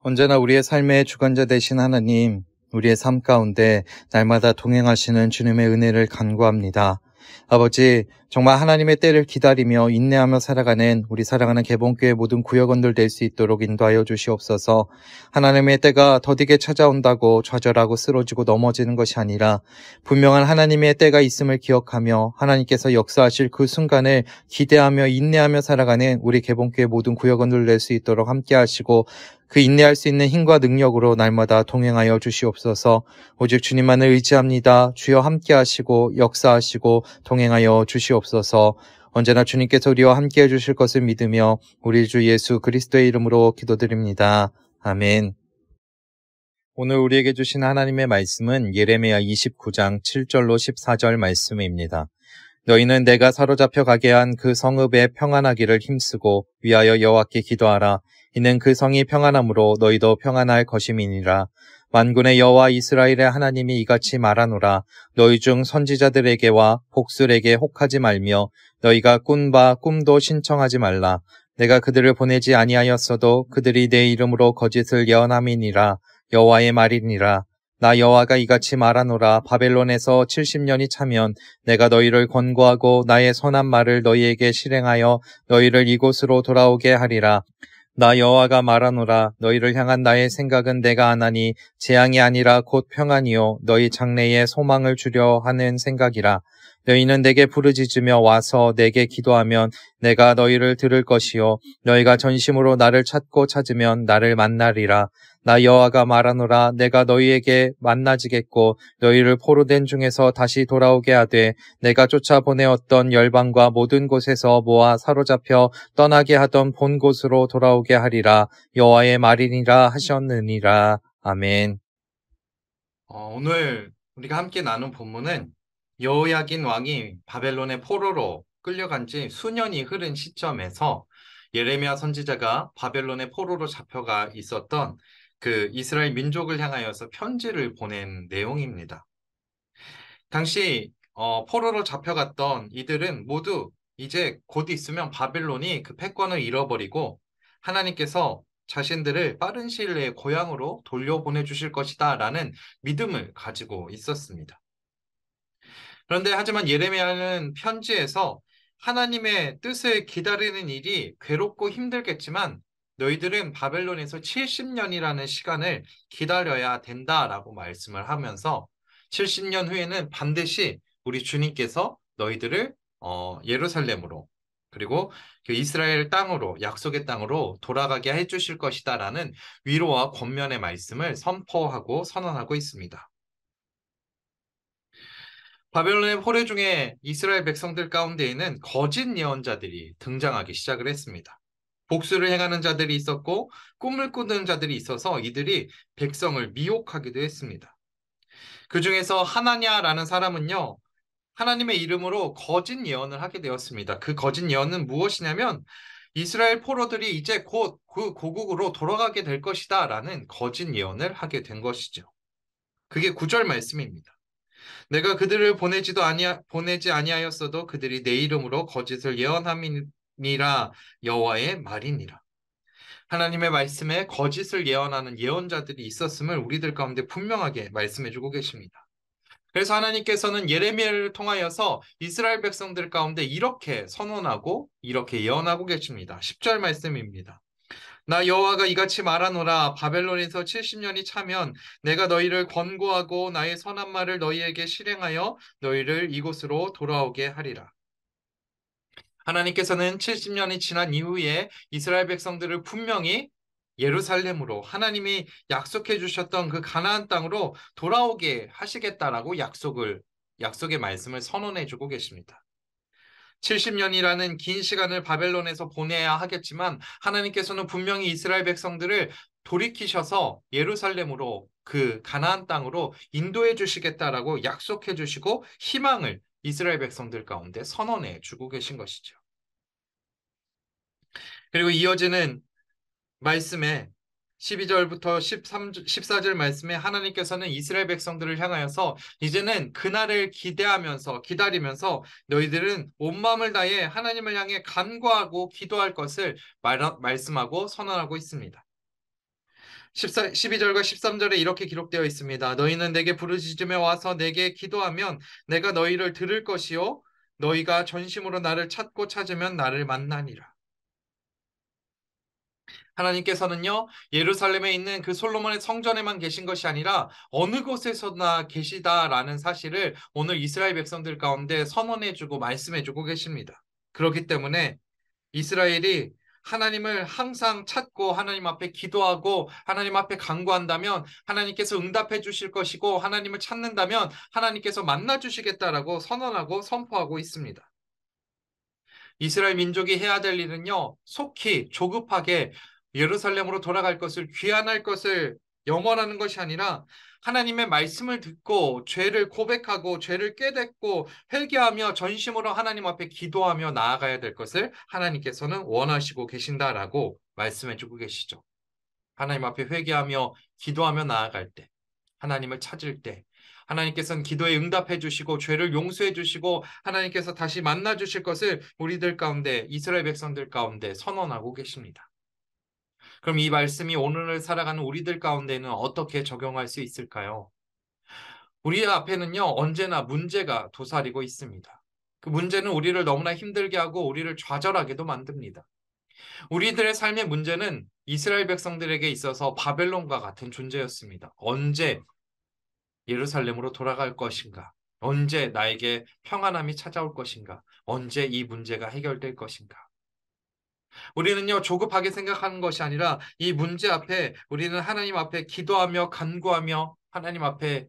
언제나 우리의 삶의 주관자 되신 하나님, 우리의 삶 가운데 날마다 동행하시는 주님의 은혜를 간구합니다. 아버지, 정말 하나님의 때를 기다리며 인내하며 살아가는 우리 사랑하는 개봉교회 모든 구역원들 될 수 있도록 인도하여 주시옵소서. 하나님의 때가 더디게 찾아온다고 좌절하고 쓰러지고 넘어지는 것이 아니라 분명한 하나님의 때가 있음을 기억하며 하나님께서 역사하실 그 순간을 기대하며 인내하며 살아가는 우리 개봉교회 모든 구역원들 될 수 있도록 함께 하시고 그 인내할 수 있는 힘과 능력으로 날마다 동행하여 주시옵소서. 오직 주님만을 의지합니다. 주여 함께 하시고 역사하시고 동행하여 주시옵소서. 언제나 주님께서 우리와 함께 해주실 것을 믿으며 우리 주 예수 그리스도의 이름으로 기도드립니다. 아멘. 오늘 우리에게 주신 하나님의 말씀은 예레미야 29장 7절로 14절 말씀입니다. 너희는 내가 사로잡혀 가게 한 그 성읍에 평안하기를 힘쓰고 위하여 여호와께 기도하라. 이는 그 성이 평안함으로 너희도 평안할 것임이니라. 만군의 여호와 이스라엘의 하나님이 이같이 말하노라. 너희 중 선지자들에게와 복술에게 혹하지 말며 너희가 꾼 바 꿈도 신청하지 말라. 내가 그들을 보내지 아니하였어도 그들이 내 이름으로 거짓을 예언함이니라. 여호와의 말이니라. 나 여호와가 이같이 말하노라. 바벨론에서 70년이 차면 내가 너희를 권고하고 나의 선한 말을 너희에게 실행하여 너희를 이곳으로 돌아오게 하리라. 나 여호와가 말하노라. 너희를 향한 나의 생각은 내가 아나니 재앙이 아니라 곧 평안이요 너희 장래에 소망을 주려 하는 생각이라. 너희는 내게 부르짖으며 와서 내게 기도하면 내가 너희를 들을 것이요 너희가 전심으로 나를 찾고 찾으면 나를 만나리라. 나 여호와가 말하노라. 내가 너희에게 만나지겠고 너희를 포로된 중에서 다시 돌아오게 하되 내가 쫓아보내었던 열방과 모든 곳에서 모아 사로잡혀 떠나게 하던 본 곳으로 돌아오게 하리라. 여호와의 말이니라 하셨느니라. 아멘. 오늘 우리가 함께 나눈 본문은 여호야긴 왕이 바벨론의 포로로 끌려간 지 수년이 흐른 시점에서 예레미야 선지자가 바벨론의 포로로 잡혀가 있었던 그 이스라엘 민족을 향하여서 편지를 보낸 내용입니다. 당시 포로로 잡혀갔던 이들은 모두 이제 곧 있으면 바벨론이 그 패권을 잃어버리고 하나님께서 자신들을 빠른 시일 내에 고향으로 돌려보내 주실 것이다 라는 믿음을 가지고 있었습니다. 그런데 하지만 예레미야는 편지에서 하나님의 뜻을 기다리는 일이 괴롭고 힘들겠지만 너희들은 바벨론에서 70년이라는 시간을 기다려야 된다라고 말씀을 하면서 70년 후에는 반드시 우리 주님께서 너희들을 예루살렘으로 그리고 그 이스라엘 땅으로 약속의 땅으로 돌아가게 해주실 것이다라는 위로와 권면의 말씀을 선포하고 선언하고 있습니다. 바벨론의 포로 중에 이스라엘 백성들 가운데에는 거짓 예언자들이 등장하기 시작을 했습니다. 복수를 행하는 자들이 있었고 꿈을 꾸는 자들이 있어서 이들이 백성을 미혹하기도 했습니다. 그 중에서 하나냐라는 사람은요, 하나님의 이름으로 거짓 예언을 하게 되었습니다. 그 거짓 예언은 무엇이냐면 이스라엘 포로들이 이제 곧 그 고국으로 돌아가게 될 것이다 라는 거짓 예언을 하게 된 것이죠. 그게 9절 말씀입니다. 내가 그들을 보내지 아니하였어도 그들이 내 이름으로 거짓을 예언함이니라. 여호와의 말이니라. 하나님의 말씀에 거짓을 예언하는 예언자들이 있었음을 우리들 가운데 분명하게 말씀해주고 계십니다. 그래서 하나님께서는 예레미야를 통하여서 이스라엘 백성들 가운데 이렇게 선언하고 이렇게 예언하고 계십니다. 10절 말씀입니다. 나 여호와가 이같이 말하노라. 바벨론에서 70년이 차면 내가 너희를 권고하고 나의 선한 말을 너희에게 실행하여 너희를 이곳으로 돌아오게 하리라. 하나님께서는 70년이 지난 이후에 이스라엘 백성들을 분명히 예루살렘으로 하나님이 약속해 주셨던 그 가나안 땅으로 돌아오게 하시겠다라고 약속의 말씀을 선언해 주고 계십니다. 70년이라는 긴 시간을 바벨론에서 보내야 하겠지만 하나님께서는 분명히 이스라엘 백성들을 돌이키셔서 예루살렘으로 그 가나안 땅으로 인도해 주시겠다라고 약속해 주시고 희망을 이스라엘 백성들 가운데 선언해 주고 계신 것이죠. 그리고 이어지는 말씀에 12절부터 14절 말씀에 하나님께서는 이스라엘 백성들을 향하여서 이제는 그날을 기다리면서 너희들은 온 마음을 다해 하나님을 향해 간구하고 기도할 것을 말씀하고 선언하고 있습니다. 12절과 13절에 이렇게 기록되어 있습니다. 너희는 내게 부르짖으며 와서 내게 기도하면 내가 너희를 들을 것이요 너희가 전심으로 나를 찾고 찾으면 나를 만나니라. 하나님께서는요, 예루살렘에 있는 그 솔로몬의 성전에만 계신 것이 아니라 어느 곳에서나 계시다라는 사실을 오늘 이스라엘 백성들 가운데 선언해주고 말씀해주고 계십니다. 그렇기 때문에 이스라엘이 하나님을 항상 찾고 하나님 앞에 기도하고 하나님 앞에 간구한다면 하나님께서 응답해 주실 것이고 하나님을 찾는다면 하나님께서 만나 주시겠다라고 선언하고 선포하고 있습니다. 이스라엘 민족이 해야 될 일은요, 속히 조급하게 예루살렘으로 돌아갈 것을 귀환할 것을 영원하는 것이 아니라 하나님의 말씀을 듣고 죄를 고백하고 죄를 깨닫고 회개하며 전심으로 하나님 앞에 기도하며 나아가야 될 것을 하나님께서는 원하시고 계신다라고 말씀해 주고 계시죠. 하나님 앞에 회개하며 기도하며 나아갈 때, 하나님을 찾을 때, 하나님께서는 기도에 응답해 주시고 죄를 용서해 주시고 하나님께서 다시 만나 주실 것을 우리들 가운데 이스라엘 백성들 가운데 선언하고 계십니다. 그럼 이 말씀이 오늘을 살아가는 우리들 가운데는 어떻게 적용할 수 있을까요? 우리 앞에는요 언제나 문제가 도사리고 있습니다. 그 문제는 우리를 너무나 힘들게 하고 우리를 좌절하게도 만듭니다. 우리들의 삶의 문제는 이스라엘 백성들에게 있어서 바벨론과 같은 존재였습니다. 언제 예루살렘으로 돌아갈 것인가? 언제 나에게 평안함이 찾아올 것인가? 언제 이 문제가 해결될 것인가? 우리는요, 조급하게 생각하는 것이 아니라 이 문제 앞에 우리는 하나님 앞에 기도하며 간구하며 하나님 앞에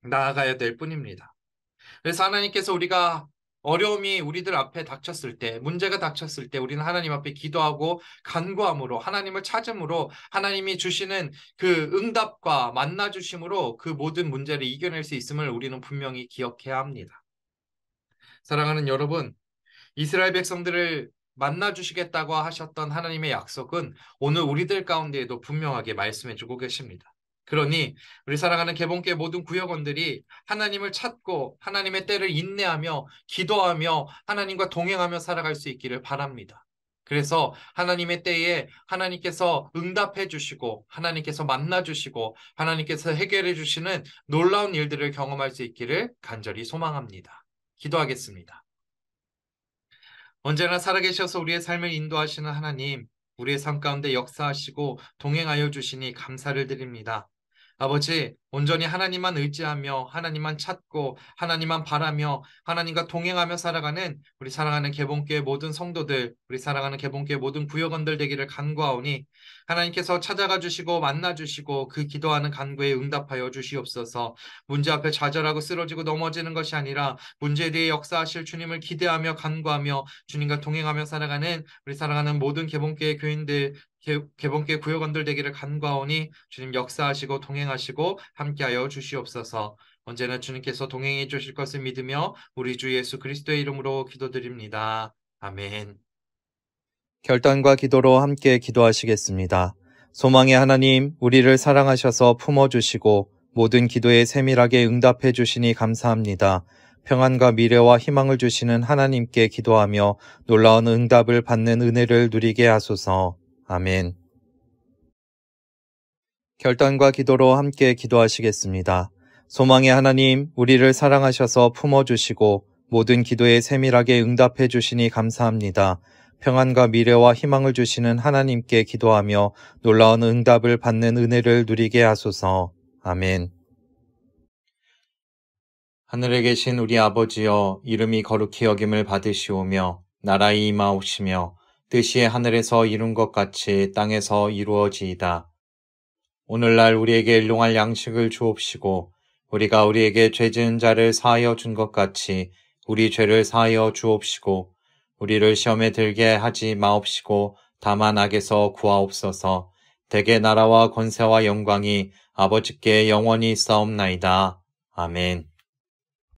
나아가야 될 뿐입니다. 그래서 하나님께서 우리가 어려움이 우리들 앞에 닥쳤을 때, 문제가 닥쳤을 때 우리는 하나님 앞에 기도하고 간구함으로 하나님을 찾음으로 하나님이 주시는 그 응답과 만나 주심으로 그 모든 문제를 이겨낼 수 있음을 우리는 분명히 기억해야 합니다. 사랑하는 여러분, 이스라엘 백성들을 만나 주시겠다고 하셨던 하나님의 약속은 오늘 우리들 가운데에도 분명하게 말씀해 주고 계십니다. 그러니 우리 사랑하는 개봉교회 모든 구역원들이 하나님을 찾고 하나님의 때를 인내하며 기도하며 하나님과 동행하며 살아갈 수 있기를 바랍니다. 그래서 하나님의 때에 하나님께서 응답해 주시고 하나님께서 만나 주시고 하나님께서 해결해 주시는 놀라운 일들을 경험할 수 있기를 간절히 소망합니다. 기도하겠습니다. 언제나 살아계셔서 우리의 삶을 인도하시는 하나님, 우리의 삶 가운데 역사하시고 동행하여 주시니 감사를 드립니다. 아버지, 온전히 하나님만 의지하며 하나님만 찾고 하나님만 바라며 하나님과 동행하며 살아가는 우리 사랑하는 개봉교회 모든 성도들, 우리 사랑하는 개봉교회 모든 구역원들 되기를 간구하오니 하나님께서 찾아가 주시고 만나 주시고 그 기도하는 간구에 응답하여 주시옵소서. 문제 앞에 좌절하고 쓰러지고 넘어지는 것이 아니라 문제에 대해 역사하실 주님을 기대하며 간구하며 주님과 동행하며 살아가는 우리 사랑하는 모든 개봉교회 교인들 개봉교회 구역원들 되기를 간구하오니 주님 역사하시고 동행하시고 함께하여 주시옵소서. 언제나 주님께서 동행해 주실 것을 믿으며 우리 주 예수 그리스도의 이름으로 기도드립니다. 아멘. 결단과 기도로 함께 기도하시겠습니다. 소망의 하나님, 우리를 사랑하셔서 품어주시고 모든 기도에 세밀하게 응답해 주시니 감사합니다. 평안과 미래와 희망을 주시는 하나님께 기도하며 놀라운 응답을 받는 은혜를 누리게 하소서. 아멘. 결단과 기도로 함께 기도하시겠습니다. 소망의 하나님, 우리를 사랑하셔서 품어주시고 모든 기도에 세밀하게 응답해 주시니 감사합니다. 평안과 미래와 희망을 주시는 하나님께 기도하며 놀라운 응답을 받는 은혜를 누리게 하소서. 아멘. 하늘에 계신 우리 아버지여, 이름이 거룩히 여김을 받으시오며 나라의 임하옵시며 뜻이 하늘에서 이룬 것 같이 땅에서 이루어지이다. 오늘날 우리에게 일용할 양식을 주옵시고 우리가 우리에게 죄 지은 자를 사하여 준 것 같이 우리 죄를 사하여 주옵시고 우리를 시험에 들게 하지 마옵시고 다만 악에서 구하옵소서. 대개 나라와 권세와 영광이 아버지께 영원히 있사옵나이다. 아멘.